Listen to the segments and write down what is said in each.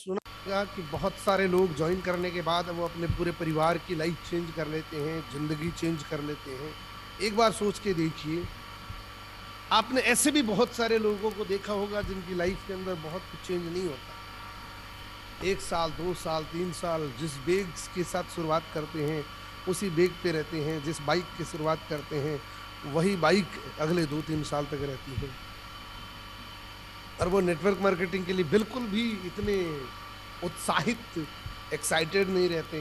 सुना होगा कि बहुत सारे लोग ज्वाइन करने के बाद वो अपने पूरे परिवार की लाइफ चेंज कर लेते हैं, जिंदगी चेंज कर लेते हैं। एक बार सोच के देखिए, आपने ऐसे भी बहुत सारे लोगों को देखा होगा जिनकी लाइफ के अंदर बहुत कुछ चेंज नहीं होता। 1 साल, 2 साल, 3 साल जिस बेग के साथ शुरुआत करते हैं उसी बेग पे रहते हैं, जिस बाइक की शुरुआत करते हैं वही बाइक अगले 2-3 साल तक रहती है। और वो नेटवर्क मार्केटिंग के लिए बिल्कुल भी इतने उत्साहित, एक्साइटेड नहीं रहते।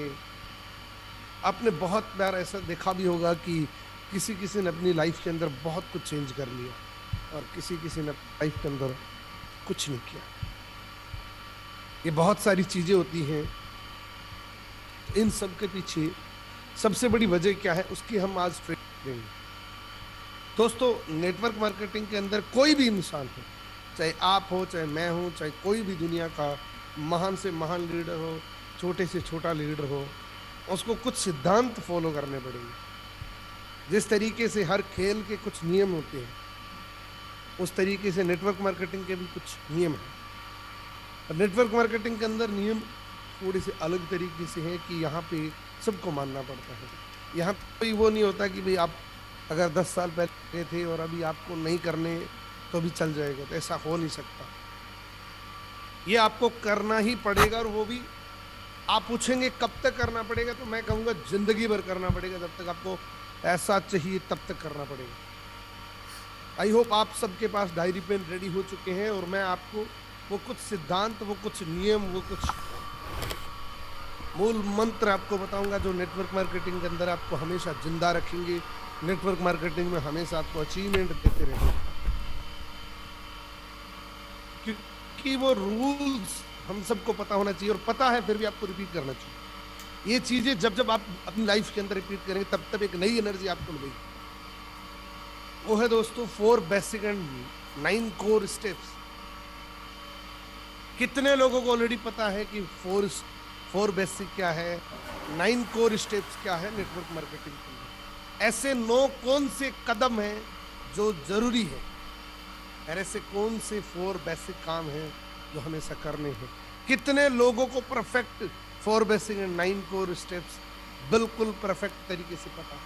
आपने बहुत बार ऐसा देखा भी होगा कि किसी किसी ने अपनी लाइफ के अंदर बहुत कुछ चेंज कर लिया और किसी किसी ने लाइफ के अंदर कुछ नहीं किया। ये बहुत सारी चीजें होती हैं। इन सब के पीछे सबसे बड़ी वजह क्या है, उसकी हम आज ट्रेनिंग देंगे। दोस्तों, नेटवर्क मार्केटिंग के अंदर कोई भी इंसान हो, चाहे आप हो, चाहे मैं हूं, चाहे कोई भी दुनिया का महान से महान लीडर हो, छोटे से छोटा लीडर हो, उसको कुछ सिद्धांत फॉलो करने पड़ेंगे। जिस तरीके से हर खेल के कुछ नियम होते हैं, उस तरीके से नेटवर्क मार्केटिंग के भी कुछ नियम हैं। और नेटवर्क मार्केटिंग के अंदर नियम थोड़े से अलग तरीके से हैं कि यहाँ पे सबको मानना पड़ता है। यहाँ कोई वो नहीं होता कि भाई आप अगर 10 साल पहले थे और अभी आपको नहीं करने तो भी चल जाएगा, तो ऐसा हो नहीं सकता। ये आपको करना ही पड़ेगा, और वो भी आप पूछेंगे कब तक करना पड़ेगा, तो मैं कहूँगा जिंदगी भर करना पड़ेगा। जब तक आपको ऐसा चाहिए तब तक करना पड़ेगा। आई होप आप सबके पास डायरी पेन रेडी हो चुके हैं, और मैं आपको वो कुछ सिद्धांत, वो कुछ नियम, वो कुछ मूल मंत्र आपको बताऊंगा जो नेटवर्क मार्केटिंग के अंदर आपको हमेशा जिंदा रखेंगे, नेटवर्क मार्केटिंग में हमेशा आपको अचीवमेंट देते रहेंगे। क्योंकि वो रूल्स हम सबको पता होना चाहिए, और पता है फिर भी आपको रिपीट करना चाहिए। ये चीजें जब जब आप अपनी लाइफ के अंदर रिपीट करेंगे तब तब एक नई एनर्जी आपको मिलेगी। वो है दोस्तों 4 बेसिक एंड 9 कोर स्टेप्स। कितने लोगों को ऑलरेडी पता है कि 4 बेसिक क्या है, 9 कोर स्टेप्स क्या है नेटवर्क मार्केटिंग के लिए? ऐसे 9 कौन से कदम हैं जो जरूरी है, और ऐसे कौन से 4 बेसिक काम हैं जो हमेशा करने हैं? कितने लोगों को perfect 4 basic and 9 core steps बिल्कुल परफेक्ट तरीके से पता है?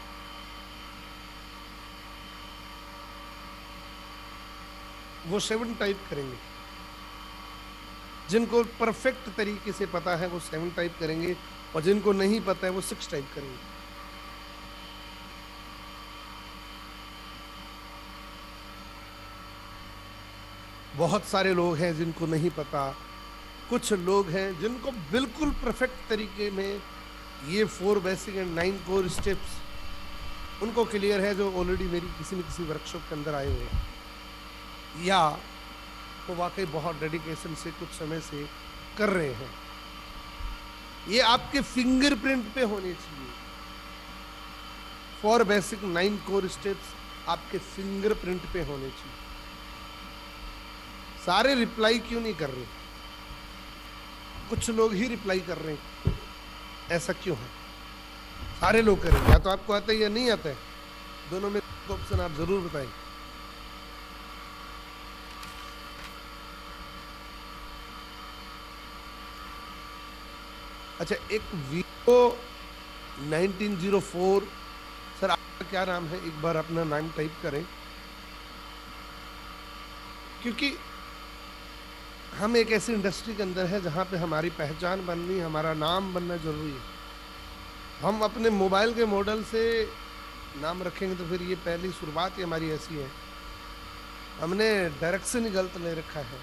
वो 7 टाइप करेंगे। जिनको परफेक्ट तरीके से पता है वो 7 टाइप करेंगे, और जिनको नहीं पता है वो 6 टाइप करेंगे। बहुत सारे लोग हैं जिनको नहीं पता, कुछ लोग हैं जिनको बिल्कुल परफेक्ट तरीके में ये 4 बेसिक एंड 9 कोर स्टेप्स उनको क्लियर है, जो ऑलरेडी मेरी किसी न किसी वर्कशॉप के अंदर आए हुए हैं, या वो वाकई बहुत डेडिकेशन से कुछ समय से कर रहे हैं। ये आपके फिंगरप्रिंट पे होने चाहिए। 4 बेसिक 9 कोर स्टेप्स आपके फिंगरप्रिंट पे होने चाहिए। सारे रिप्लाई क्यों नहीं कर रहे? कुछ लोग ही रिप्लाई कर रहे हैं, ऐसा क्यों है? सारे लोग करेंगे, या तो आपको आता है या नहीं आता है। दोनों में ऑप्शन आप जरूर बताएं। अच्छा, एक वीवो 1904, सर आपका क्या नाम है? एक बार अपना नाम टाइप करें, क्योंकि हम एक ऐसी इंडस्ट्री के अंदर है जहां पे हमारी पहचान बननी, हमारा नाम बनना जरूरी है। हम अपने मोबाइल के मॉडल से नाम रखेंगे तो फिर ये पहली शुरुआत ही हमारी ऐसी है, हमने डायरेक्शन ही गलत ले रखा है।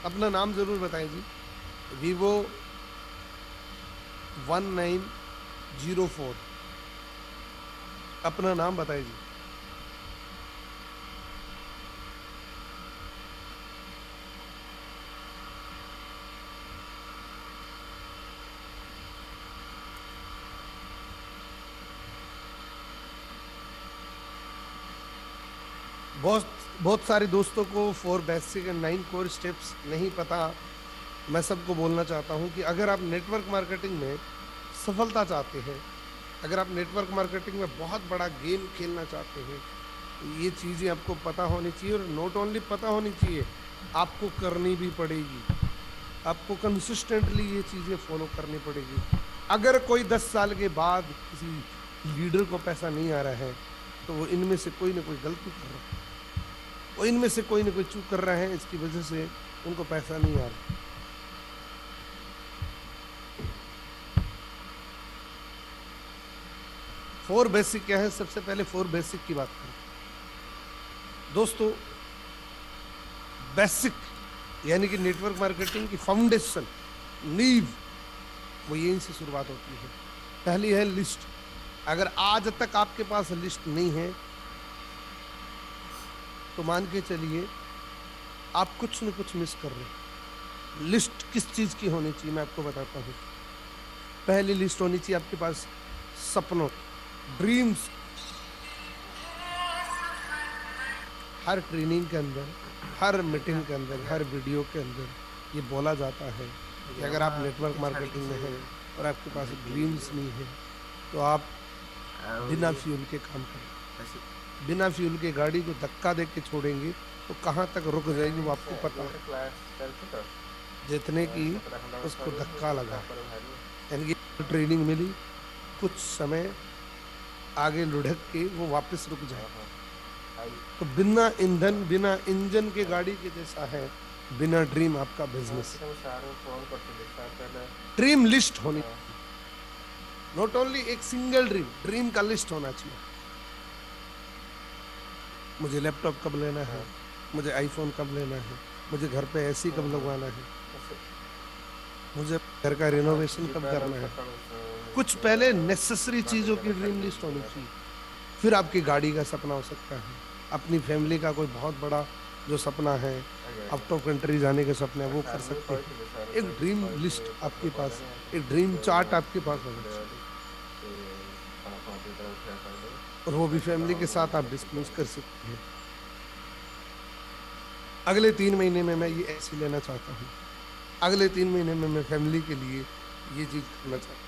अपना नाम जरूर बताएं जी। वीवो 1904, अपना नाम बताइए जी। बहुत बहुत सारे दोस्तों को 4 बेसिक एंड 9 कोर स्टेप्स नहीं पता। मैं सबको बोलना चाहता हूं कि अगर आप नेटवर्क मार्केटिंग में सफलता चाहते हैं, अगर आप नेटवर्क मार्केटिंग में बहुत बड़ा गेम खेलना चाहते हैं, तो ये चीज़ें आपको पता होनी चाहिए, और नॉट ओनली पता होनी चाहिए, आपको करनी भी पड़ेगी। आपको कंसिस्टेंटली ये चीज़ें फॉलो करनी पड़ेगी। अगर कोई 10 साल के बाद किसी लीडर को पैसा नहीं आ रहा है तो वो इनमें से कोई ना कोई गलती कर रहा है, वो इनमें से कोई ना कोई चूक कर रहा है, इसकी वजह से उनको पैसा नहीं आ रहा। फोर बेसिक क्या है? सबसे पहले फोर बेसिक की बात करें दोस्तों। बेसिक यानी कि नेटवर्क मार्केटिंग की फाउंडेशन, नींव, वो यहीं से शुरुआत होती है। पहली है लिस्ट। अगर आज तक आपके पास लिस्ट नहीं है तो मान के चलिए आप कुछ न कुछ मिस कर रहे हैं। लिस्ट किस चीज की होनी चाहिए मैं आपको बताता हूं। पहली लिस्ट होनी चाहिए आपके पास सपनों, ड्रीम्स। हर ट्रेनिंग के अंदर, हर मीटिंग के अंदर, हर वीडियो के अंदर ये बोला जाता है कि अगर आप नेटवर्क मार्केटिंग में हैं और आपके पास ड्रीम्स नहीं है तो आप बिना फ्यूल के काम करें। बिना फ्यूल के गाड़ी को धक्का दे के छोड़ेंगे तो कहाँ तक रुक जाएगी वो आपको पता है। जितने की उसको धक्का लगा, यानी कि ट्रेनिंग मिली, कुछ समय आगे लुढ़क के वो वापस रुक जाए। तो बिना ईंधन, बिना इंजन के गाड़ी के जैसा है बिना ड्रीम आपका बिजनेस। ड्रीम लिस्ट होनी, नॉट ओनली एक सिंगल ड्रीम, ड्रीम का लिस्ट होना चाहिए। मुझे लैपटॉप कब लेना है, मुझे आईफोन कब लेना है, मुझे घर पे एसी कब लगवाना है, मुझे घर का रिनोवेशन कब करना है। कुछ पहले नेसेसरी चीजों की ड्रीम लिस्ट होनी चाहिए। फिर आपकी गाड़ी का सपना हो सकता है, अपनी फैमिली का कोई बहुत बड़ा जो सपना है, आउट ऑफ कंट्री जाने के सपने, वो कर सकते हैं। एक ड्रीम लिस्ट आपके पास, एक ड्रीम चार्ट आपके पास होना चाहिए और वो भी फैमिली के साथ आप डिस्क्लोज कर सकते हैं। अगले 3 महीने में मैं ये ऐसी लेना चाहता हूँ, अगले 3 महीने में मैं फैमिली के लिए ये चीज करना चाहता हूँ।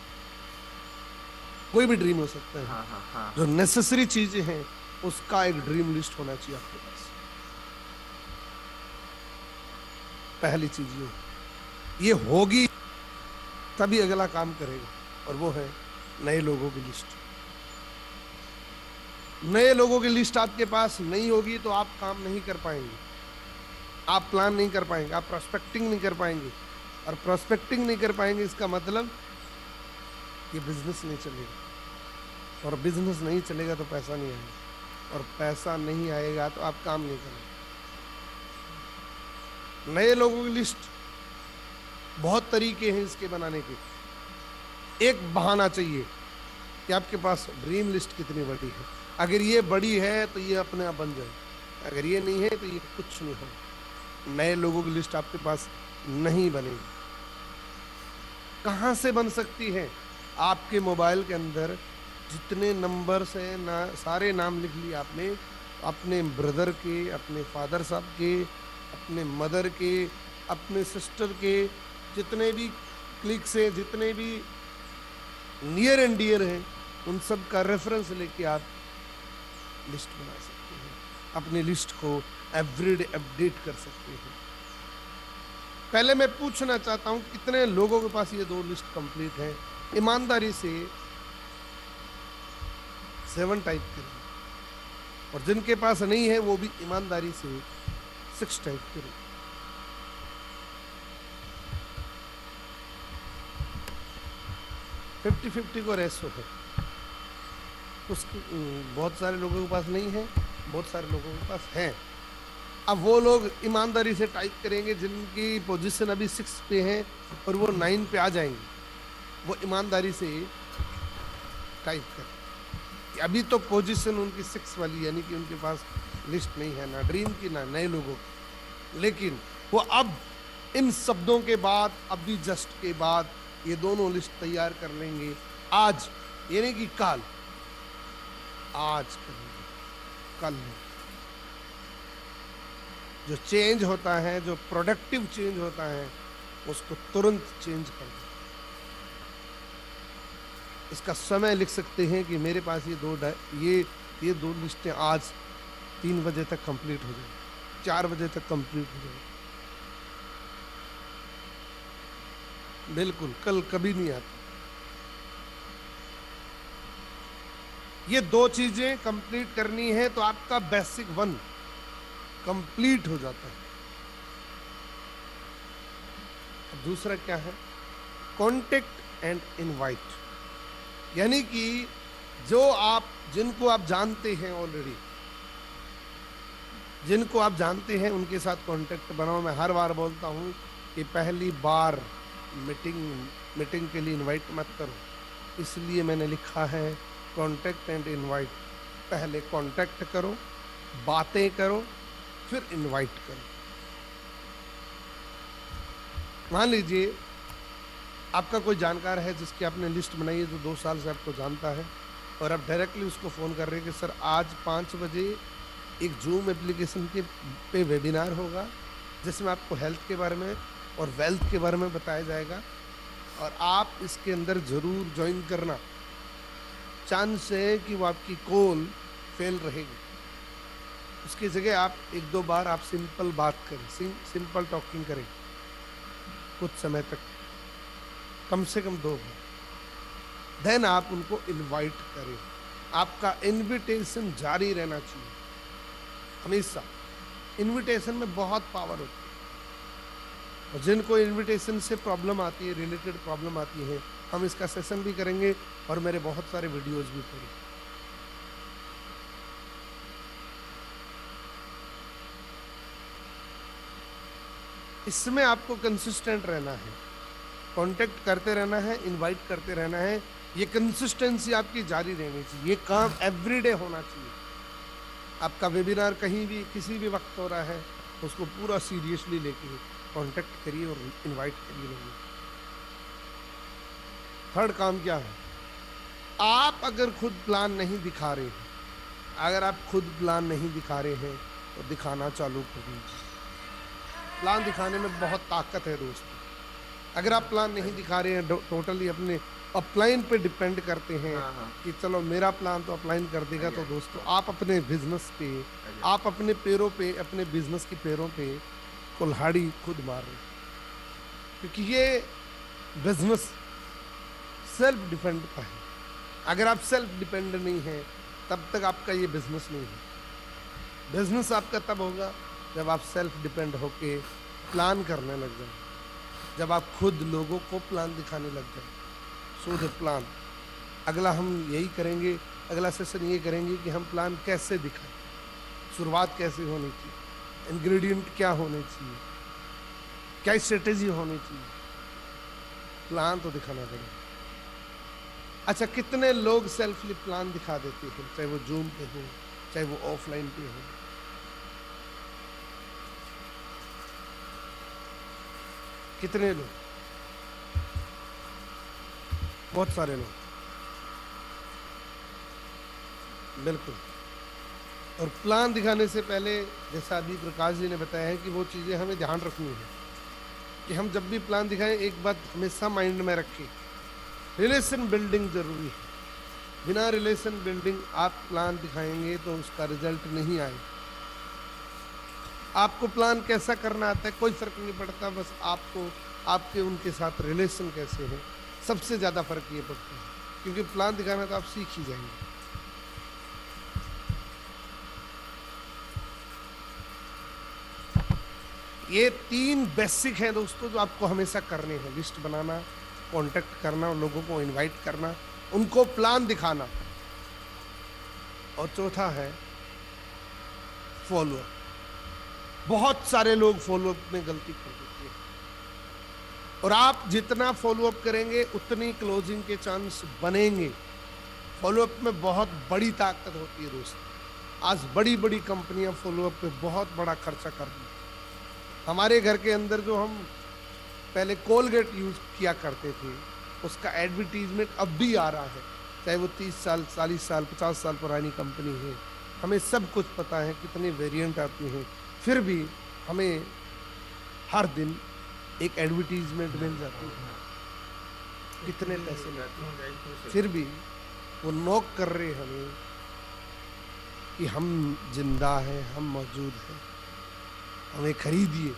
कोई भी ड्रीम हो सकता है। जो नेसेसरी चीजें हैं उसका एक ड्रीम लिस्ट होना चाहिए आपके पास। पहली चीज ये होगी तभी अगला काम करेगा, और वो है नए लोगों की लिस्ट। नए लोगों की लिस्ट आपके पास नहीं होगी तो आप काम नहीं कर पाएंगे, आप प्लान नहीं कर पाएंगे, आप प्रोस्पेक्टिंग नहीं कर पाएंगे। और प्रोस्पेक्टिंग नहीं कर पाएंगे इसका मतलब ये बिजनेस नहीं चलेगा, और बिजनेस नहीं चलेगा तो पैसा नहीं आएगा, और पैसा नहीं आएगा तो आप काम नहीं करेंगे। नए लोगों की लिस्ट, बहुत तरीके हैं इसके बनाने के। एक बहाना चाहिए कि आपके पास ड्रीम लिस्ट कितनी बड़ी है। अगर ये बड़ी है तो ये अपने आप बन जाए, अगर ये नहीं है तो ये कुछ नहीं हो। नए लोगों की लिस्ट आपके पास नहीं बनेगी। कहाँ से बन सकती है? आपके मोबाइल के अंदर जितने नंबर्स हैं ना, सारे नाम लिख लिए आपने, अपने ब्रदर के, अपने फादर साहब के, अपने मदर के, अपने सिस्टर के, जितने भी क्लिक्स हैं, जितने भी नियर एंड डियर हैं, उन सब का रेफरेंस लेके आप लिस्ट बना सकते हैं। अपनी लिस्ट को एवरीडे अपडेट कर सकते हैं। पहले मैं पूछना चाहता हूं कितने लोगों के पास ये 2 लिस्ट कंप्लीट है। ईमानदारी से 7 टाइप करें, और जिनके पास नहीं है वो भी ईमानदारी से 6 टाइप करें। फिफ्टी 50 को रेसो है। उसकी बहुत सारे लोगों के पास नहीं है, बहुत सारे लोगों के पास है। अब वो लोग ईमानदारी से टाइप करेंगे जिनकी पोजीशन अभी 6 पे है और वो 9 पे आ जाएंगे, वो ईमानदारी से टाइप करें। अभी तो पोजीशन उनकी 6 वाली, यानी कि उनके पास लिस्ट नहीं है, ना ड्रीम की ना नए लोगों की। लेकिन वो अब इन शब्दों के बाद, अभी जस्ट के बाद ये दोनों लिस्ट तैयार कर लेंगे आज, यानी कि कल। आज करेंगे, कल नहीं। जो चेंज होता है, जो प्रोडक्टिव चेंज होता है, उसको तुरंत चेंज कर दो। इसका समय लिख सकते हैं कि मेरे पास ये दो लिस्टें आज 3 बजे तक कंप्लीट हो जाए, 4 बजे तक कंप्लीट हो जाए। बिल्कुल, कल कभी नहीं आता। ये 2 चीजें कंप्लीट करनी है तो आपका बेसिक 1 कंप्लीट हो जाता है। अब दूसरा क्या है? कॉन्टेक्ट एंड इनवाइट, यानी कि जिनको आप जानते हैं ऑलरेडी, जिनको आप जानते हैं उनके साथ कांटेक्ट बनाओ। मैं हर बार बोलता हूं कि पहली बार मीटिंग के लिए इनवाइट मत करो, इसलिए मैंने लिखा है कांटेक्ट एंड इनवाइट। पहले कांटेक्ट करो, बातें करो, फिर इनवाइट करो। मान लीजिए आपका कोई जानकार है जिसकी आपने लिस्ट बनाई है, जो 2 साल से आपको जानता है, और आप डायरेक्टली उसको फ़ोन कर रहे हैं कि सर आज 5 बजे एक जूम एप्लीकेशन के पे वेबिनार होगा जिसमें आपको हेल्थ के बारे में और वेल्थ के बारे में बताया जाएगा, और आप इसके अंदर ज़रूर ज्वाइन करना। चांस है कि वो आपकी कॉल फेल रहेगी। उसकी जगह आप 1-2 बार आप सिंपल बात करें, सिंपल टॉकिंग करें कुछ समय तक, कम से कम 2 बार। देन आप उनको इनवाइट करें। आपका इनविटेशन जारी रहना चाहिए हमेशा। इनविटेशन में बहुत पावर होती है, और जिनको इनविटेशन से प्रॉब्लम आती है, रिलेटेड प्रॉब्लम आती है, हम इसका सेशन भी करेंगे और मेरे बहुत सारे वीडियोस भी पड़े। इसमें आपको कंसिस्टेंट रहना है, कांटेक्ट करते रहना है, इनवाइट करते रहना है। ये कंसिस्टेंसी आपकी जारी रहनी चाहिए। ये काम एवरीडे होना चाहिए। आपका वेबिनार कहीं भी किसी भी वक्त हो रहा है, उसको पूरा सीरियसली लेके कांटेक्ट करिए और इनवाइट करिए लोगों को। थर्ड काम क्या है? आप अगर खुद प्लान नहीं दिखा रहे हैं, अगर आप खुद प्लान नहीं दिखा रहे हैं तो दिखाना चालू कर दीजिए। प्लान दिखाने में बहुत ताकत है दोस्तों। अगर आप प्लान नहीं दिखा रहे हैं, टोटली अपने अपलाइन पे डिपेंड करते हैं कि चलो मेरा प्लान तो अपलाइन कर देगा, तो दोस्तों आप अपने बिजनेस पे, आप अपने पैरों पे, अपने बिजनेस के पैरों पे कुल्हाड़ी खुद मार रहे हैं, क्योंकि ये बिजनेस सेल्फ डिपेंड का है। अगर आप सेल्फ डिपेंड नहीं है तब तक आपका ये बिजनेस नहीं है। बिजनेस आपका तब होगा जब आप सेल्फ डिपेंड होके प्लान करने लग जाए, जब आप खुद लोगों को प्लान दिखाने लग जाए। सो द प्लान, अगला हम यही करेंगे, अगला सेशन ये करेंगे कि हम प्लान कैसे दिखाएं, शुरुआत कैसे होनी चाहिए, इंग्रेडिएंट क्या होने चाहिए, क्या स्ट्रेटेजी होनी चाहिए। प्लान तो दिखाना पड़ेगा। अच्छा, कितने लोग सेल्फली प्लान दिखा देते हैं, चाहे वो जूम पे हो, चाहे वो ऑफलाइन पे हो। कितने लोग? बहुत सारे लोग, बिल्कुल। और प्लान दिखाने से पहले, जैसा अभी प्रकाश जी ने बताया है, कि वो चीज़ें हमें ध्यान रखनी है कि हम जब भी प्लान दिखाएं, एक बात हमेशा माइंड में रखें, रिलेशन बिल्डिंग जरूरी है। बिना रिलेशन बिल्डिंग आप प्लान दिखाएंगे तो उसका रिजल्ट नहीं आएगा। आपको प्लान कैसा करना आता है कोई फर्क नहीं पड़ता, बस आपको आपके उनके साथ रिलेशन कैसे है, सबसे ज़्यादा फर्क ये पड़ता है। क्योंकि प्लान दिखाना तो आप सीख ही जाएंगे। ये 3 बेसिक हैं दोस्तों जो आपको हमेशा करने हैं। लिस्ट बनाना, कांटेक्ट करना, लोगों को इनवाइट करना, उनको प्लान दिखाना, और चौथा है फॉलोअप। बहुत सारे लोग फॉलोअप में गलती कर देते हैं, और आप जितना फॉलोअप करेंगे उतनी क्लोजिंग के चांस बनेंगे। फॉलोअप में बहुत बड़ी ताकत होती है दोस्तों। आज बड़ी बड़ी कंपनियां फॉलोअप पे बहुत बड़ा खर्चा कर रही हैं। हमारे घर के अंदर जो हम पहले कोलगेट यूज किया करते थे, उसका एडवर्टीजमेंट अब भी आ रहा है, चाहे वो 30 साल, 40 साल, 50 साल पुरानी कंपनी है। हमें सब कुछ पता है, कितने वेरिएंट आते हैं, फिर भी हमें हर दिन एक एडवर्टीजमेंट मिल जाती है, कितने पैसे लेते हैं, फिर भी वो नॉक कर रहे हैं हमें कि हम जिंदा हैं, हम मौजूद हैं, हमें खरीदिए।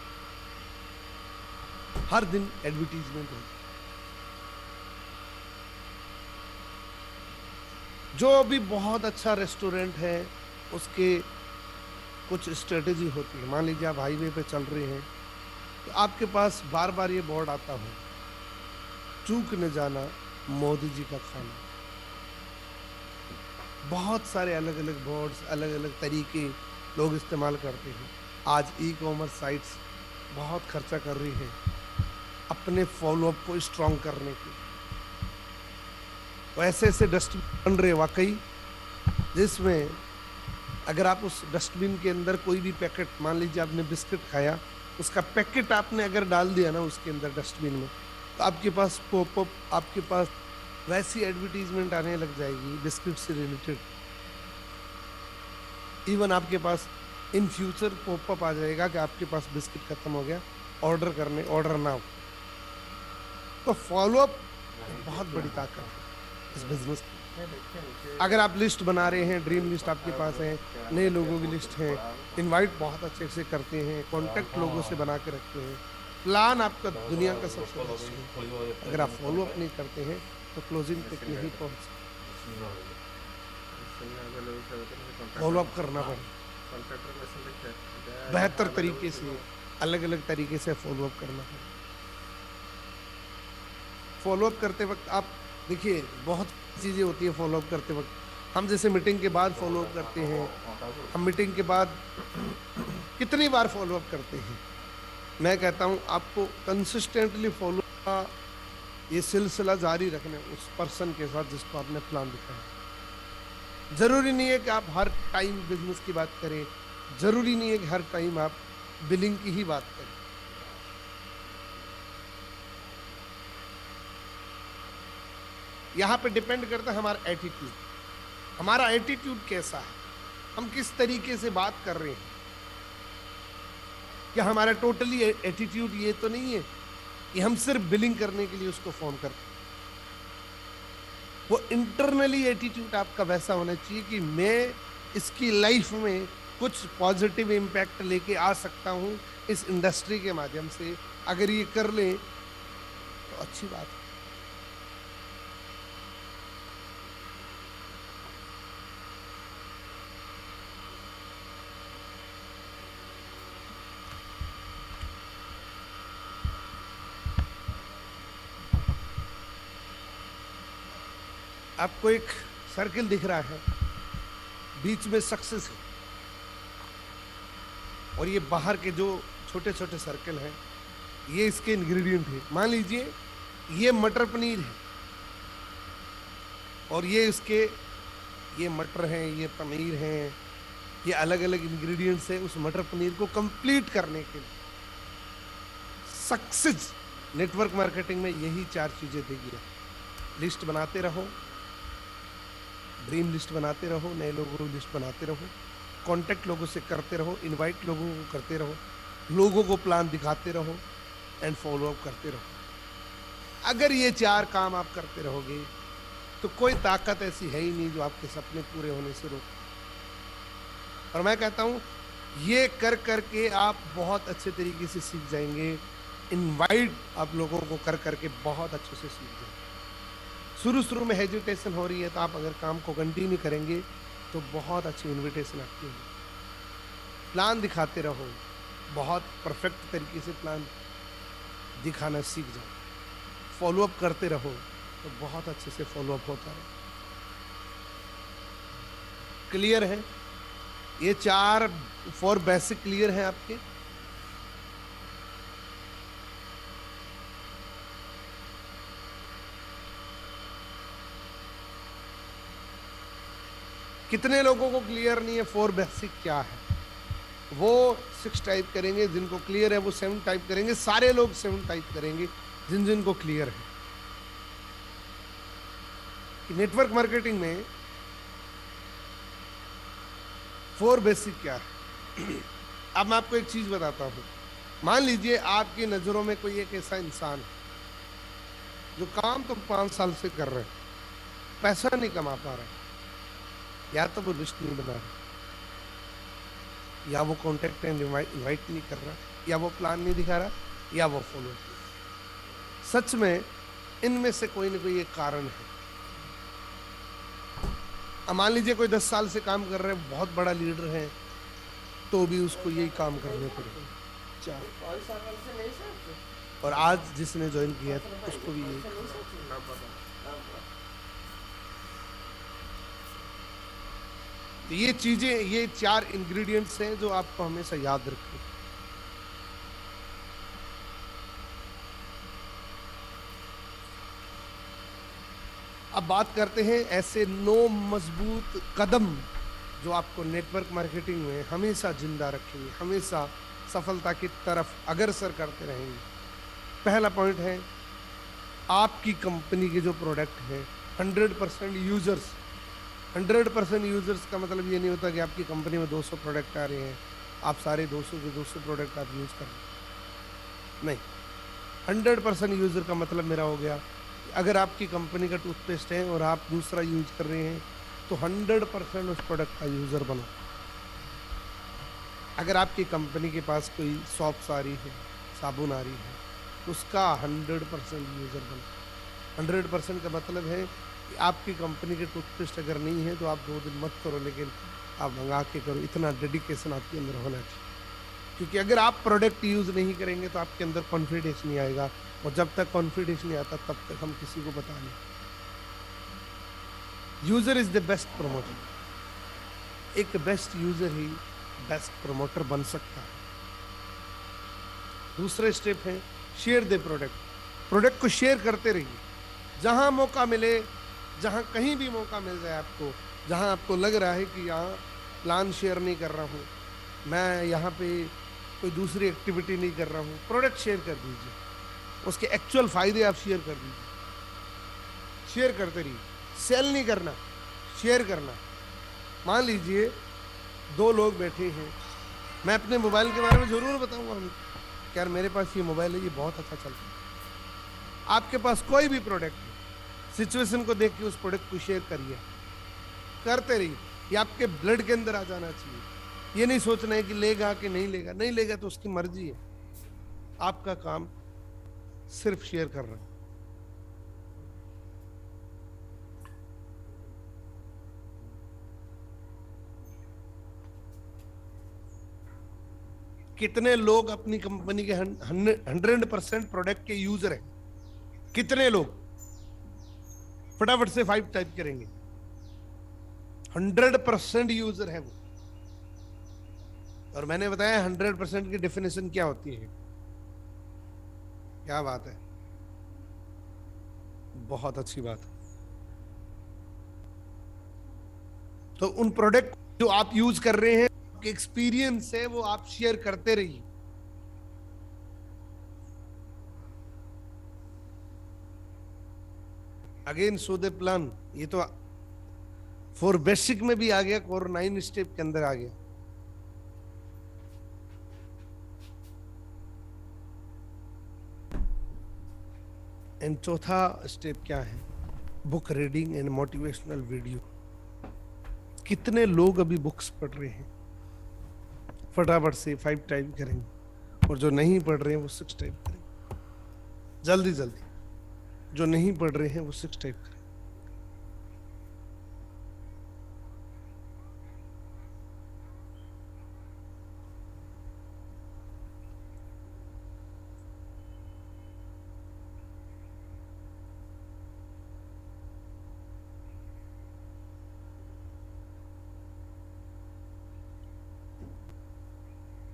हर दिन एडवर्टीजमेंट होती है। जो भी बहुत अच्छा रेस्टोरेंट है उसके कुछ स्ट्रेटेजी होती है। मान लीजिए आप हाईवे पे चल रहे हैं तो आपके पास बार बार ये बोर्ड आता हो, चूक न जाना मोदी जी का खाना। बहुत सारे अलग अलग बोर्ड्स, अलग अलग तरीके लोग इस्तेमाल करते हैं। आज ई कॉमर्स साइट्स बहुत खर्चा कर रही हैं अपने फॉलोअप को स्ट्रॉन्ग करने के। तो ऐसे ऐसे डस्टबिन बन रहे वाकई, जिसमें अगर आप उस डस्टबिन के अंदर कोई भी पैकेट, मान लीजिए आपने बिस्किट खाया, उसका पैकेट आपने अगर डाल दिया ना उसके अंदर डस्टबिन में, तो आपके पास पॉपअप, आपके पास वैसी एडवर्टीजमेंट आने लग जाएगी बिस्किट से रिलेटेड। इवन आपके पास इन फ्यूचर पॉपअप आ जाएगा कि आपके पास बिस्किट खत्म हो गया, ऑर्डर करने, ऑर्डर नाउ। तो फॉलोअप बहुत बड़ी ताकत है इस बिजनेस की। अगर आप लिस्ट बना रहे हैं, ड्रीम लिस्ट आपके पास है, नए लोगों की लिस्ट है, इनवाइट बहुत अच्छे से करते हैं, कांटेक्ट लोगों से बना के रखते हैं, प्लान आपका दुनिया का सबसे बेस्ट है। अगर आप फॉलो अप नहीं करते हैं तो क्लोजिंग तक नहीं पहुंच सकते। फॉलो अप करना पड़े बेहतर तरीके से, अलग अलग तरीके से फॉलो अप करना पड़े। फॉलो अप करते वक्त आप देखिए बहुत चीज़ें होती है। फॉलो अप करते वक्त हम जैसे मीटिंग के बाद फॉलो अप करते हैं, हम मीटिंग के बाद कितनी बार फॉलो अप करते हैं। मैं कहता हूं आपको कंसिस्टेंटली फॉलो का ये सिलसिला जारी रखना उस पर्सन के साथ जिसको आपने प्लान दिखाया। जरूरी नहीं है कि आप हर टाइम बिजनेस की बात करें, जरूरी नहीं है कि हर टाइम आप बिलिंग की ही बात करें। यहां पे डिपेंड करता है हमारा एटीट्यूड, हमारा एटीट्यूड कैसा है, हम किस तरीके से बात कर रहे हैं। क्या हमारा टोटली एटीट्यूड ये तो नहीं है कि हम सिर्फ बिलिंग करने के लिए उसको फोन करते हैं। वो इंटरनली एटीट्यूड आपका वैसा होना चाहिए कि मैं इसकी लाइफ में कुछ पॉजिटिव इम्पैक्ट लेके आ सकता हूं इस इंडस्ट्री के माध्यम से। अगर ये कर लें तो अच्छी बात है। आपको एक सर्किल दिख रहा है, बीच में सक्सेस है, और ये बाहर के जो छोटे छोटे सर्कल हैं ये इसके इंग्रेडिएंट है। मान लीजिए ये मटर पनीर है और ये इसके, ये मटर हैं, ये पनीर हैं, ये अलग अलग इंग्रेडिएंट्स है उस मटर पनीर को कंप्लीट करने के लिए। सक्सेस नेटवर्क मार्केटिंग में यही 4 चीजें देगी। लिस्ट बनाते रहो, ड्रीम लिस्ट बनाते रहो, नए लोगों की लिस्ट बनाते रहो, कांटेक्ट लोगों से करते रहो, इनवाइट लोगों को करते रहो, लोगों को प्लान दिखाते रहो एंड फॉलो अप करते रहो। अगर ये 4 काम आप करते रहोगे तो कोई ताकत ऐसी है ही नहीं जो आपके सपने पूरे होने से रोके। और मैं कहता हूं ये कर करके आप बहुत अच्छे तरीके से सीख जाएंगे। इनवाइट आप लोगों को कर करके बहुत अच्छे से सीख जाएंगे। शुरू में हेजिटेशन हो रही है तो आप अगर काम को कंटिन्यू करेंगे तो बहुत अच्छी इनविटेशन आपकी होगी। प्लान दिखाते रहो, बहुत परफेक्ट तरीके से प्लान दिखाना सीख जाओ। फॉलो अप करते रहो तो बहुत अच्छे से फॉलो अप होता रहे। क्लियर है? ये 4 बेसिक क्लियर हैं आपके? कितने लोगों को क्लियर नहीं है 4 बेसिक क्या है? वो 6 टाइप करेंगे, जिनको क्लियर है वो 7 टाइप करेंगे। सारे लोग 7 टाइप करेंगे जिनको क्लियर है कि नेटवर्क मार्केटिंग में 4 बेसिक क्या है। अब मैं आपको एक चीज बताता हूं। मान लीजिए आपकी नजरों में कोई एक ऐसा इंसान है जो काम तो 5 साल से कर रहे हैं, पैसा नहीं कमा पा रहा है, या तो वो लिस्ट नहीं बना रहा, या वो कॉन्टेक्ट एंड इनवाइट नहीं कर रहा, या वो प्लान नहीं दिखा रहा, या वो फॉलो। सच में इनमें से कोई ना कोई एक कारण है। अब मान लीजिए कोई 10 साल से काम कर रहे हैं, बहुत बड़ा लीडर है, तो भी उसको यही काम करने पड़े। और आज जिसने ज्वाइन किया उसको भी यही। तो ये चीजें, ये 4 इंग्रेडिएंट्स हैं जो आपको हमेशा याद रखने। अब बात करते हैं ऐसे 9 मजबूत कदम जो आपको नेटवर्क मार्केटिंग में हमेशा जिंदा रखेंगे, हमेशा सफलता की तरफ अग्रसर करते रहेंगे। पहला पॉइंट है, आपकी कंपनी के जो प्रोडक्ट हैं 100% यूजर्स। 100% यूजर्स का मतलब ये नहीं होता कि आपकी कंपनी में 200 प्रोडक्ट आ रहे हैं, आप सारे 200 के 200 प्रोडक्ट आप यूज कर रहे हैं, नहीं। 100% यूजर का मतलब मेरा हो गया, अगर आपकी कंपनी का टूथपेस्ट है और आप दूसरा यूज कर रहे हैं तो 100% उस प्रोडक्ट का यूजर बनो। अगर आपकी कंपनी के पास कोई सॉप्स आ रही है, साबुन आ रही है, उसका 100% यूजर बनो। 100% का मतलब है कि आपकी कंपनी के टूथपेस्ट अगर नहीं है तो आप 2 दिन मत करो, लेकिन आप मंगा के करो। इतना डेडिकेशन आपके अंदर होना चाहिए, क्योंकि अगर आप प्रोडक्ट यूज नहीं करेंगे तो आपके अंदर कॉन्फिडेंस नहीं आएगा, और जब तक कॉन्फिडेंस नहीं आता तब तक हम किसी को बता नहीं। User is the best promoter. एक बेस्ट यूजर ही बेस्ट प्रमोटर बन सकता है। दूसरा स्टेप है, शेयर द प्रोडक्ट। प्रोडक्ट को शेयर करते रहिए, जहां मौका मिले, जहां कहीं भी मौका मिल जाए आपको, जहां आपको लग रहा है कि यहाँ प्लान शेयर नहीं कर रहा हूँ, मैं यहाँ पे कोई दूसरी एक्टिविटी नहीं कर रहा हूँ, प्रोडक्ट शेयर कर दीजिए। उसके एक्चुअल फायदे आप शेयर कर दीजिए, शेयर करते रहिए। सेल नहीं करना, शेयर करना। मान लीजिए 2 लोग बैठे हैं, मैं अपने मोबाइल के बारे में जरूर बताऊंगा हम, यार मेरे पास ये मोबाइल है, ये बहुत अच्छा चलता है। आपके पास कोई भी प्रोडक्ट है, सिचुएशन को देख के उस प्रोडक्ट को शेयर करिए, करते रहिए। ये आपके ब्लड के अंदर आ जाना चाहिए। ये नहीं सोचना है कि लेगा कि नहीं लेगा, नहीं लेगा तो उसकी मर्जी है, आपका काम सिर्फ शेयर कर रहा है। कितने लोग अपनी कंपनी के 100% प्रोडक्ट के यूजर हैं? कितने लोग? फटाफट से 5 टाइप करेंगे। 100% यूजर है वो। और मैंने बताया 100% की डेफिनेशन क्या होती है। क्या बात है, बहुत अच्छी बात। तो उन प्रोडक्ट जो आप यूज कर रहे हैं, एक्सपीरियंस है, वो आप शेयर करते रहिए। Again show the plan. ये तो 4 बेसिक में भी आ गया, और 9 स्टेप के अंदर आ गया। एंड चौथा स्टेप क्या है? Book reading and motivational video. कितने लोग अभी बुक्स पढ़ रहे हैं? फटाफट से 5 टाइप करेंगे, और जो नहीं पढ़ रहे हैं वो 6 टाइप करेंगे। जल्दी जल्दी, जो नहीं पढ़ रहे हैं वो 6 टाइप करें।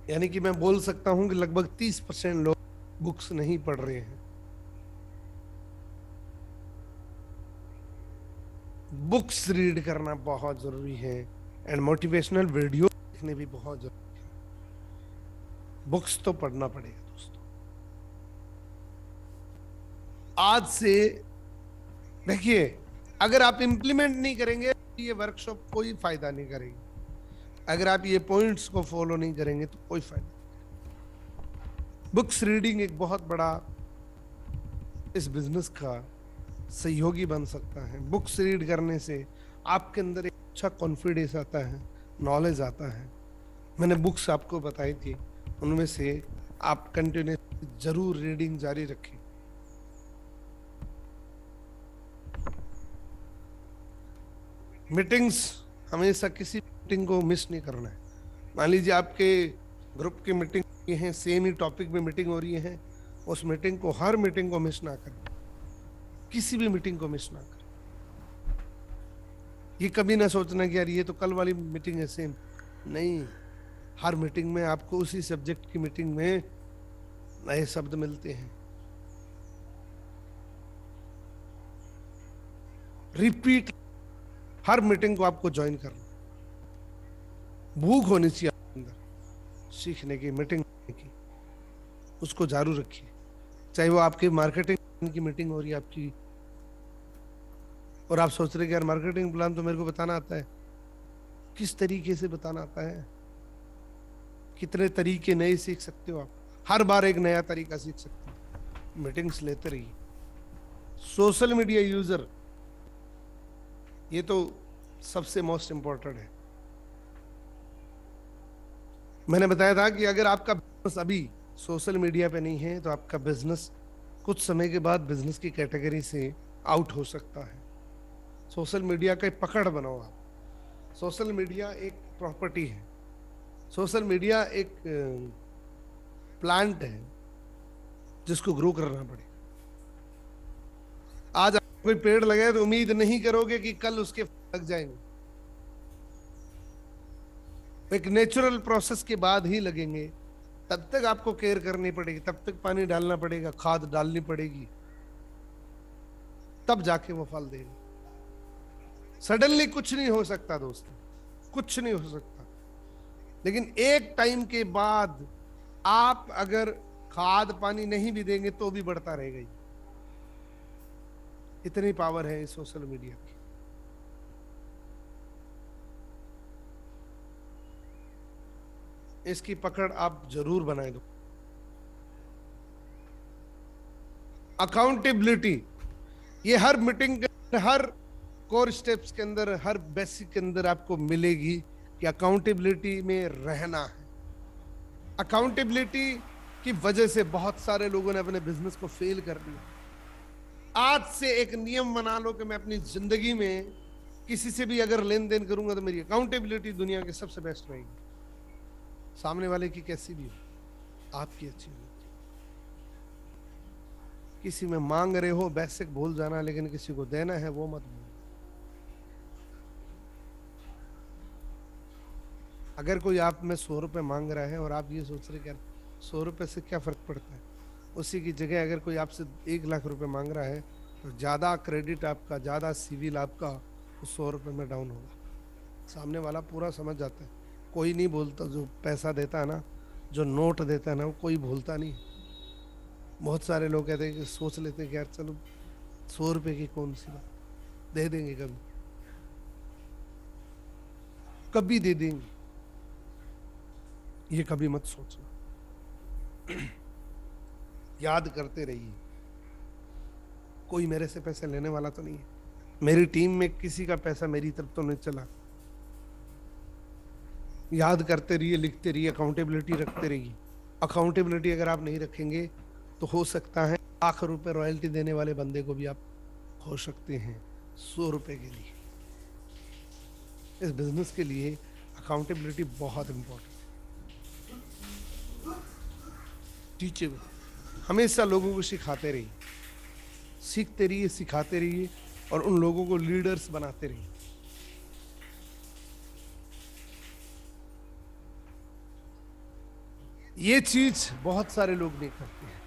यानी कि मैं बोल सकता हूं कि लगभग 30% लोग बुक्स नहीं पढ़ रहे हैं। बुक्स रीड करना बहुत जरूरी है, एंड मोटिवेशनल वीडियो देखने भी बहुत जरूरी है। बुक्स तो पढ़ना पड़ेगा दोस्तों। आज से देखिए, अगर आप इंप्लीमेंट नहीं करेंगे ये वर्कशॉप कोई फायदा नहीं करेगी। अगर आप ये पॉइंट्स को फॉलो नहीं करेंगे तो कोई फायदा नहीं। बुक्स रीडिंग एक बहुत बड़ा इस बिजनेस का सहयोगी बन सकता है। बुक्स रीड करने से आपके अंदर एक अच्छा कॉन्फिडेंस आता है, नॉलेज आता है। मैंने बुक्स आपको बताई थी, उनमें से आप कंटिन्यू जरूर रीडिंग जारी रखें। मीटिंग्स, हमेशा किसी मीटिंग को मिस नहीं करना है। मान लीजिए आपके ग्रुप की मीटिंग है, सेम ही टॉपिक में मीटिंग हो रही है, उस मीटिंग को, हर मीटिंग को मिस ना करें, किसी भी मीटिंग को मिस ना करें। ये कभी ना सोचना कि यार ये तो कल वाली मीटिंग है सेम, नहीं। हर मीटिंग में आपको उसी सब्जेक्ट की मीटिंग में नए शब्द मिलते हैं। रिपीट, हर मीटिंग को आपको ज्वाइन करना, भूख होनी चाहिए आपके अंदर सीखने की, मीटिंग की, उसको जारी रखिए। चाहे वो आपकी मार्केटिंग की मीटिंग हो रही है आपकी, और आप सोच रहे कि यार मार्केटिंग प्लान तो मेरे को बताना आता है, किस तरीके से बताना आता है, कितने तरीके नए सीख सकते हो आप, हर बार एक नया तरीका सीख सकते हो। मीटिंग्स लेते रहिए। सोशल मीडिया यूजर, ये तो सबसे मोस्ट इंपॉर्टेंट है। मैंने बताया था कि अगर आपका बिजनेस अभी सोशल मीडिया पे नहीं है तो आपका बिजनेस कुछ समय के बाद बिजनेस की कैटेगरी से आउट हो सकता है। सोशल मीडिया का पकड़ बनाओ आप। सोशल मीडिया एक प्रॉपर्टी है, सोशल मीडिया एक प्लांट है जिसको ग्रो करना पड़ेगा। आज आप कोई पेड़ लगाए तो उम्मीद नहीं करोगे कि कल उसके फल लग जाएंगे, एक नेचुरल प्रोसेस के बाद ही लगेंगे। तब तक आपको केयर करनी पड़ेगी, तब तक पानी डालना पड़ेगा, खाद डालनी पड़ेगी, तब जाके वो फल देगा। सडनली कुछ नहीं हो सकता दोस्तों, कुछ नहीं हो सकता। लेकिन एक टाइम के बाद आप अगर खाद पानी नहीं भी देंगे तो भी बढ़ता रहेगा। इतनी पावर है इस सोशल मीडिया की। इसकी पकड़ आप जरूर बनाए दो। अकाउंटेबिलिटी, ये हर मीटिंग के, हर कोर स्टेप्स के अंदर, हर बेसिक के अंदर आपको मिलेगी कि अकाउंटेबिलिटी में रहना है। अकाउंटेबिलिटी की वजह से बहुत सारे लोगों ने अपने बिजनेस को फेल कर दिया। आज से एक नियम बना लो कि मैं अपनी जिंदगी में किसी से भी अगर लेन देन करूंगा तो मेरी अकाउंटेबिलिटी दुनिया के सबसे बेस्ट रहेगी। सामने वाले की कैसी भी हो, आपकी अच्छी हो। किसी में मांग रहे हो बेसिक भूल जाना, लेकिन किसी को देना है वो मत भूलना। अगर कोई आप में 100 रुपए मांग रहा है और आप ये सोच रहे कि यार 100 रुपए से क्या फर्क पड़ता है, उसी की जगह अगर कोई आपसे 1 लाख रुपए मांग रहा है तो ज्यादा क्रेडिट आपका, ज्यादा सिविल आपका उस 100 रुपए में डाउन होगा। सामने वाला पूरा समझ जाता है। कोई नहीं बोलता, जो पैसा देता है ना, जो नोट देता है ना, वो कोई भूलता नहीं। बहुत सारे लोग कहते हैं कि सोच लेते हैं कि यार चलो 100 रुपए की कौन सी बात, दे देंगे, कभी कभी दे देंगे, ये कभी मत सोचना। याद करते रहिए, कोई मेरे से पैसे लेने वाला तो नहीं है, मेरी टीम में किसी का पैसा मेरी तरफ तो नहीं चला। याद करते रहिए, लिखते रहिए, अकाउंटेबिलिटी रखते रहिए। अकाउंटेबिलिटी अगर आप नहीं रखेंगे तो हो सकता है ₹1,00,000 रॉयल्टी देने वाले बंदे को भी आप खो सकते हैं 100 रुपए के लिए। इस बिजनेस के लिए अकाउंटेबिलिटी बहुत इंपॉर्टेंट है। टीचेबल, हमेशा लोगों को सिखाते रहिए, सीखते रहिए, सिखाते रहिए, और उन लोगों को लीडर्स बनाते रहिए। ये चीज बहुत सारे लोग नहीं करते हैं।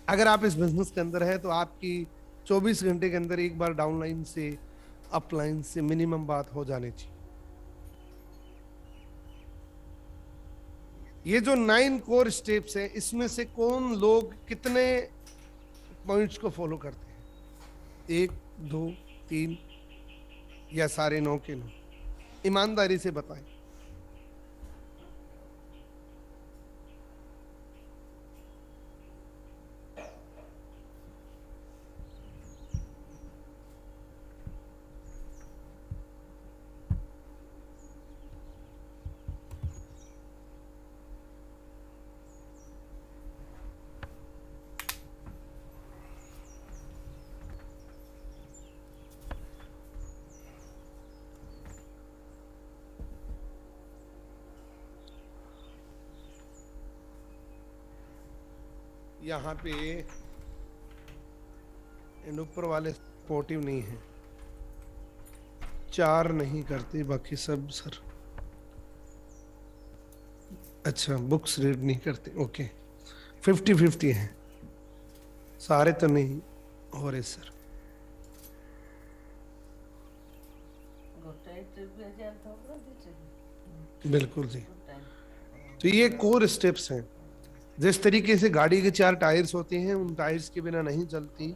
अगर आप इस बिजनेस के अंदर है तो आपकी 24 घंटे के अंदर एक बार डाउनलाइन से अपलाइन से मिनिमम बात हो जानी चाहिए। ये जो 9 कोर स्टेप्स हैं, इसमें से कौन लोग कितने पॉइंट्स को फॉलो करते हैं? 1, 2, 3 या सारे 9 के 9? ईमानदारी से बताएं। यहाँ पे इन ऊपर वाले सपोर्टिव नहीं है, 4 नहीं करते, बाकी सब सर। अच्छा, बुक्स रीड नहीं करते, ओके। 50-50 है, सारे तो नहीं हो रहे सर। बिल्कुल जी। तो ये कोर स्टेप्स हैं। जिस तरीके से गाड़ी के 4 टायर्स होते हैं, उन टायर्स के बिना नहीं चलती,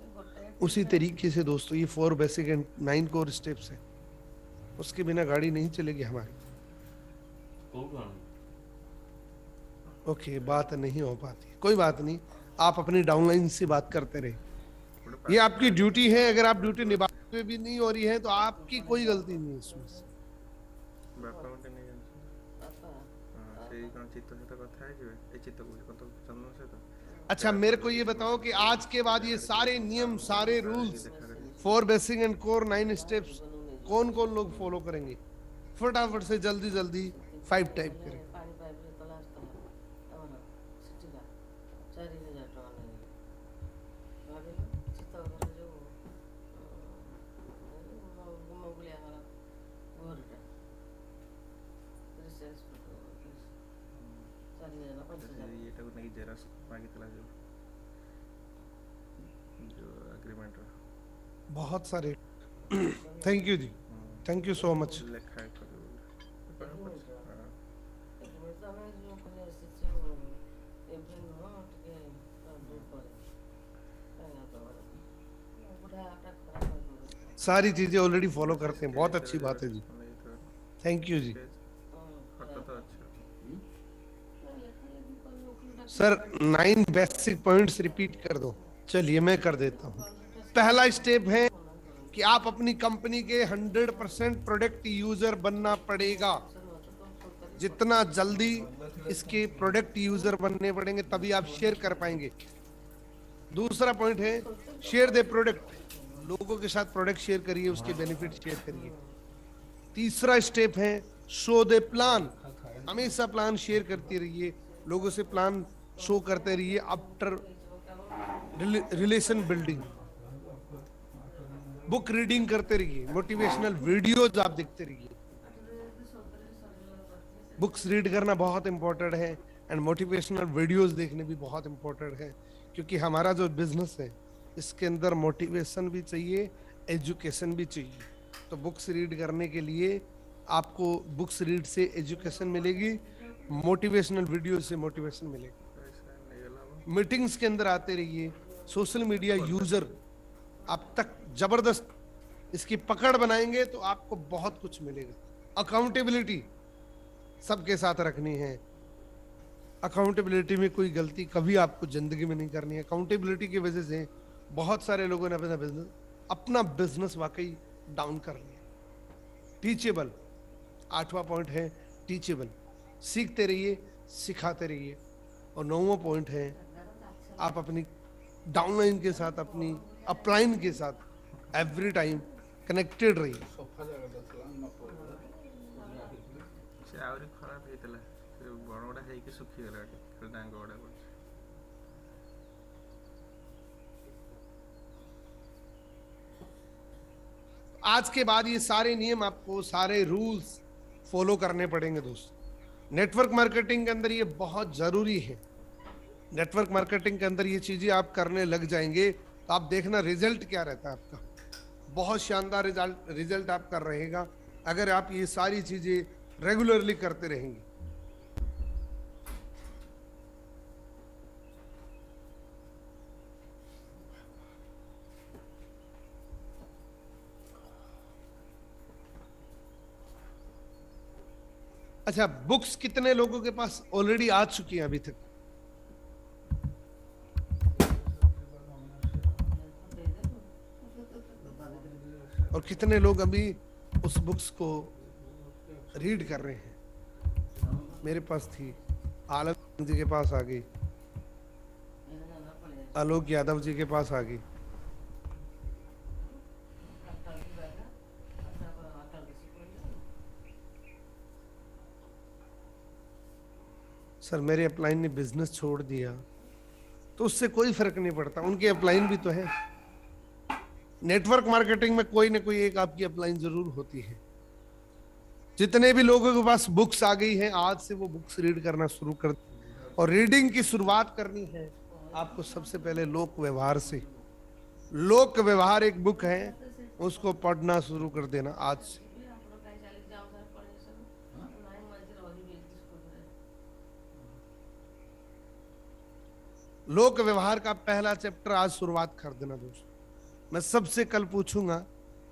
उसी तरीके से दोस्तों ये 4 बेसिक एंड 9 कोर स्टेप्स हैं, उसके बिना गाड़ी नहीं चलेगी हमारी। ओके, बात नहीं हो पाती, कोई बात नहीं, आप अपनी डाउनलाइन से बात करते रहे, ये आपकी ड्यूटी है। अगर आप ड्यूटी निभाते हुए भी नहीं हो रही है तो आपकी कोई गलती नहीं है इसमें से। अच्छा, मेरे को ये बताओ कि आज के बाद ये सारे नियम, सारे rules, 4 basic and core 9 steps कौन कौन लोग फॉलो करेंगे? फटाफट से जल्दी जल्दी 5 टाइप करें। बहुत सारे थैंक यू जी, थैंक यू सो मच। सारी चीजें ऑलरेडी फॉलो करते हैं, बहुत अच्छी बात है जी, थैंक यू जी। सर 9 बेसिक पॉइंट्स रिपीट कर दो। चलिए मैं कर देता हूँ। पहला स्टेप है कि आप अपनी कंपनी के 100% प्रोडक्ट यूजर बनना पड़ेगा। जितना जल्दी इसके प्रोडक्ट यूजर बनने पड़ेंगे तभी आप शेयर कर पाएंगे। दूसरा पॉइंट है शेयर द प्रोडक्ट, लोगों के साथ प्रोडक्ट शेयर करिए, उसके बेनिफिट शेयर करिए। तीसरा स्टेप है शो द प्लान, हमेशा प्लान शेयर करते रहिए, लोगों से प्लान शो करते रहिए after relation building. Book reading करते रहिए, मोटिवेशनल वीडियोज आप देखते रहिए। बुक्स रीड करना बहुत इंपॉर्टेंट है एंड मोटिवेशनल वीडियोस देखने भी बहुत इंपॉर्टेंट है, क्योंकि हमारा जो बिजनेस है इसके अंदर मोटिवेशन भी चाहिए, एजुकेशन भी चाहिए। तो बुक्स रीड करने के लिए आपको बुक्स रीड से एजुकेशन मिलेगी, मोटिवेशनल वीडियो से मोटिवेशन मिलेगी। मीटिंग्स के अंदर आते रहिए, सोशल मीडिया यूजर आप तक जबरदस्त इसकी पकड़ बनाएंगे तो आपको बहुत कुछ मिलेगा। अकाउंटेबिलिटी सबके साथ रखनी है, अकाउंटेबिलिटी में कोई गलती कभी आपको जिंदगी में नहीं करनी है। अकाउंटेबिलिटी की वजह से बहुत सारे लोगों ने अपना बिजनेस वाकई डाउन कर लिया। टीचेबल, 8वां पॉइंट है टीचेबल, सीखते रहिए, सिखाते रहिए। और 9वां पॉइंट है आप अपनी डाउनलाइन के साथ, अपनी अपलाइन के साथ एवरी टाइम कनेक्टेड रहिए। आज के बाद ये सारे नियम आपको, सारे रूल्स फॉलो करने पड़ेंगे दोस्तों। नेटवर्क मार्केटिंग के अंदर ये बहुत जरूरी है। नेटवर्क मार्केटिंग के अंदर ये चीजें आप करने लग जाएंगे तो आप देखना रिजल्ट क्या रहता है आपका, बहुत शानदार रिजल्ट आपका रहेगा अगर आप ये सारी चीजें रेगुलरली करते रहेंगे। अच्छा, बुक्स कितने लोगों के पास ऑलरेडी आ चुकी हैं अभी तक? और कितने लोग अभी उस बुक्स को रीड कर रहे हैं? मेरे पास थी, आलम जी के पास आ गई, आलोक यादव जी के पास आ गई। सर मेरे अपलाइन ने बिजनेस छोड़ दिया, तो उससे कोई फर्क नहीं पड़ता, उनकी अपलाइन भी तो है। नेटवर्क मार्केटिंग में कोई ना कोई एक आपकी अपलाइन जरूर होती है। जितने भी लोगों के पास बुक्स आ गई हैं, आज से वो बुक्स रीड करना शुरू कर, और रीडिंग की शुरुआत करनी है आपको सबसे पहले लोक व्यवहार से। लोक व्यवहार एक बुक है, उसको पढ़ना शुरू कर देना आज से। लोक व्यवहार का पहला चैप्टर आज शुरुआत कर देना दोस्तों। मैं सबसे कल पूछूंगा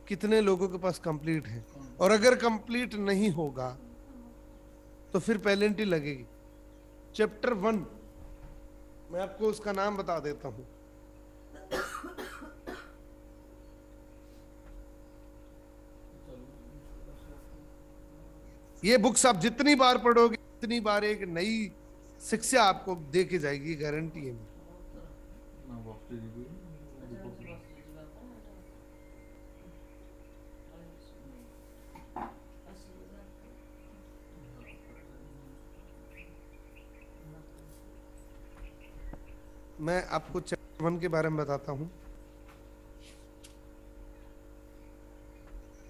कितने लोगों के पास कंप्लीट है, और अगर कंप्लीट नहीं होगा तो फिर पेनल्टी लगेगी। चैप्टर 1 मैं आपको उसका नाम बता देता हूं। ये बुक्स आप जितनी बार पढ़ोगे उतनी बार एक नई शिक्षा आपको दे के जाएगी, गारंटी है। मैं आपको चैप्टर 1 के बारे में बताता हूं।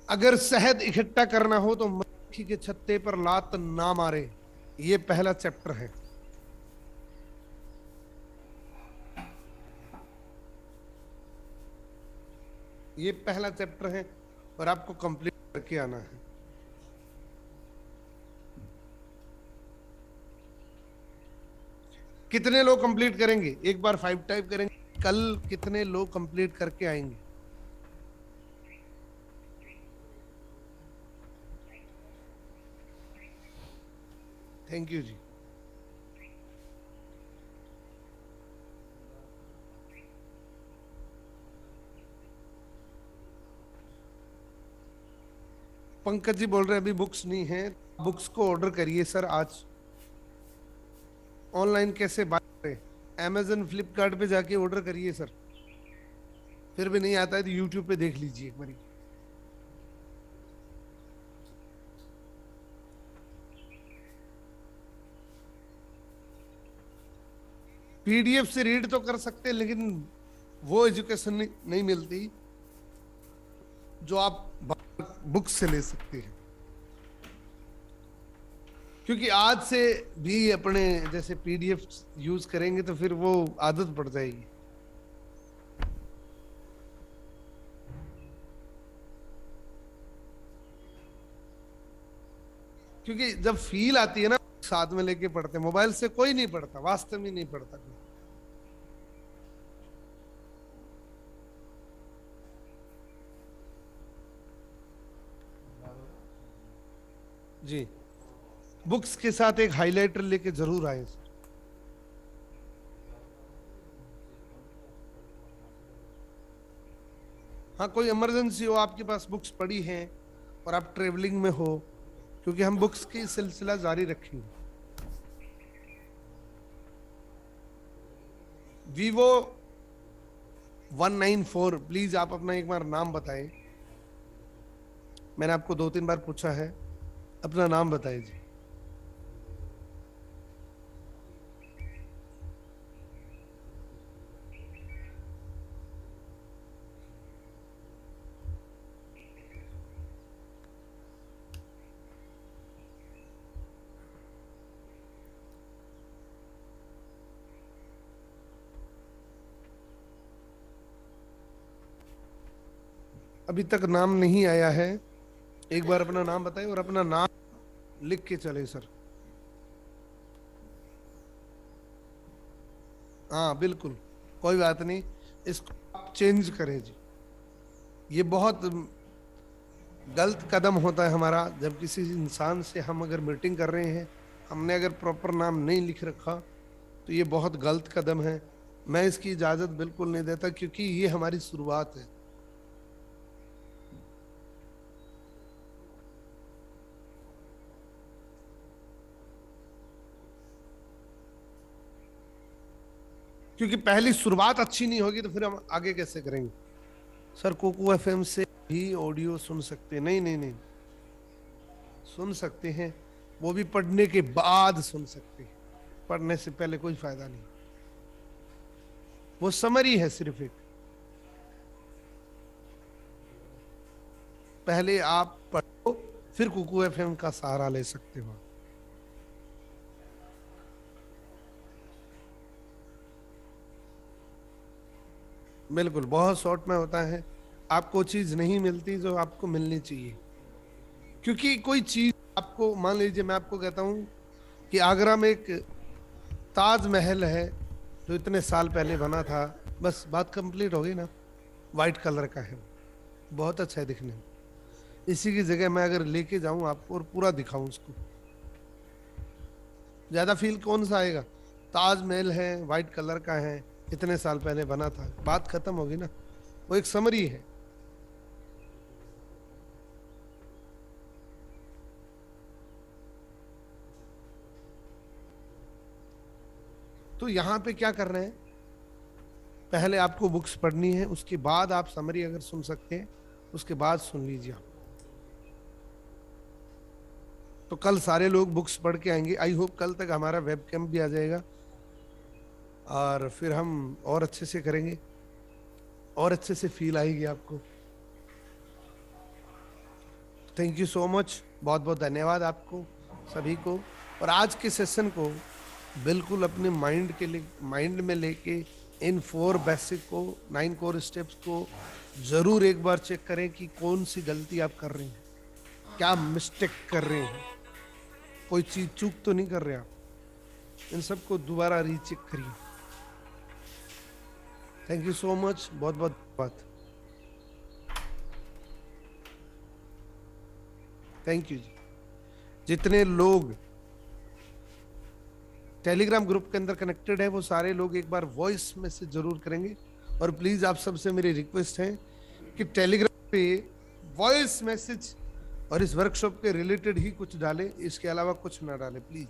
अगर शहद इकट्ठा करना हो तो मक्खी के छत्ते पर लात ना मारे, ये पहला चैप्टर है। ये पहला चैप्टर है और आपको कंप्लीट करके आना है। कितने लोग कंप्लीट करेंगे? एक बार 5 टाइप करेंगे। कल कितने लोग कंप्लीट करके आएंगे? थैंक यू जी। पंकज जी बोल रहे हैं अभी बुक्स नहीं है, बुक्स को ऑर्डर करिए सर आज। ऑनलाइन कैसे बाय करें? अमेजन फ्लिपकार्ट पे जाके ऑर्डर करिए सर। फिर भी नहीं आता है तो यूट्यूब पे देख लीजिए एक बार। पीडीएफ से रीड तो कर सकते हैं, लेकिन वो एजुकेशन नहीं मिलती जो आप बुक से ले सकते हैं। क्योंकि आज से भी अपने जैसे पीडीएफ यूज करेंगे तो फिर वो आदत पड़ जाएगी। क्योंकि जब फील आती है ना, साथ में लेके पढ़ते, मोबाइल से कोई नहीं पढ़ता, वास्तव में नहीं पढ़ता कोई। जी, बुक्स के साथ एक हाइलाइटर लेके जरूर आए। हाँ, कोई इमरजेंसी हो, आपके पास बुक्स पड़ी हैं और आप ट्रेवलिंग में हो, क्योंकि हम बुक्स की सिलसिला जारी रखेंगे। Vivo 194, प्लीज आप अपना एक बार नाम बताएं। मैंने आपको 2-3 बार पूछा है, अपना नाम बताइए जी। अभी तक नाम नहीं आया है, एक बार अपना नाम बताइए और अपना नाम लिख के चले सर। हाँ बिल्कुल, कोई बात नहीं, इसको आप चेंज करें जी। ये बहुत गलत कदम होता है हमारा, जब किसी इंसान से हम अगर मीटिंग कर रहे हैं, हमने अगर प्रॉपर नाम नहीं लिख रखा तो ये बहुत गलत कदम है। मैं इसकी इजाजत बिल्कुल नहीं देता, क्योंकि ये हमारी शुरुआत है। क्योंकि पहली शुरुआत अच्छी नहीं होगी तो फिर हम आगे कैसे करेंगे? सर कोको एफएम से भी ऑडियो सुन सकते हैं? नहीं नहीं नहीं, सुन सकते हैं, वो भी पढ़ने के बाद सुन सकते हैं, पढ़ने से पहले कोई फायदा नहीं। वो समरी है सिर्फ एक। पहले आप पढ़ो, फिर कुकू एफएम का सहारा ले सकते हो। बिल्कुल, बहुत शॉर्ट में होता है। आपको चीज नहीं मिलती जो आपको मिलनी चाहिए, क्योंकि कोई चीज आपको, मान लीजिए मैं आपको कहता हूं कि आगरा में एक ताजमहल है जो इतने साल पहले बना था, बस बात कंप्लीट हो गई ना। वाइट कलर का है, बहुत अच्छा है दिखने में। इसी की जगह मैं अगर लेके जाऊं आपको और पूरा दिखाऊं उसको, ज्यादा फील कौन सा आएगा? ताजमहल है, वाइट कलर का है, इतने साल पहले बना था, बात खत्म होगी ना। वो एक समरी है। तो यहाँ पे क्या कर रहे हैं, पहले आपको बुक्स पढ़नी है, उसके बाद आप समरी अगर सुन सकते हैं उसके बाद सुन लीजिए आप। तो कल सारे लोग बुक्स पढ़ के आएंगे। आई होप कल तक हमारा वेब कैम्प भी आ जाएगा और फिर हम और अच्छे से करेंगे, और अच्छे से फील आएगी आपको। थैंक यू सो मच, बहुत बहुत धन्यवाद आपको सभी को। और आज के सेशन को बिल्कुल अपने माइंड में लेके इन 4 बेसिक को, 9 कोर स्टेप्स को जरूर एक बार चेक करें कि कौन सी गलती आप कर रहे हैं, क्या मिस्टेक कर रहे हैं, कोई चीज चूक तो नहीं कर रहे आप। इन सबको दोबारा रीचेक करिए। थैंक यू सो मच, बहुत बहुत धन्यवाद। थैंक यू जी। जितने लोग टेलीग्राम ग्रुप के अंदर कनेक्टेड है वो सारे लोग एक बार वॉइस मैसेज जरूर करेंगे। और प्लीज आप सबसे मेरी रिक्वेस्ट है कि टेलीग्राम पे वॉइस मैसेज और इस वर्कशॉप के रिलेटेड ही कुछ डालें, इसके अलावा कुछ ना डालें प्लीज।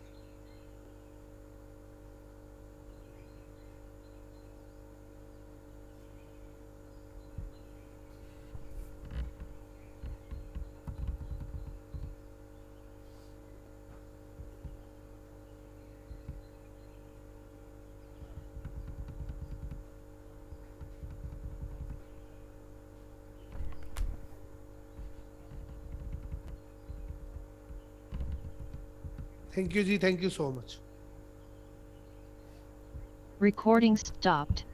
थैंक यू जी, thank you so much. Recording stopped.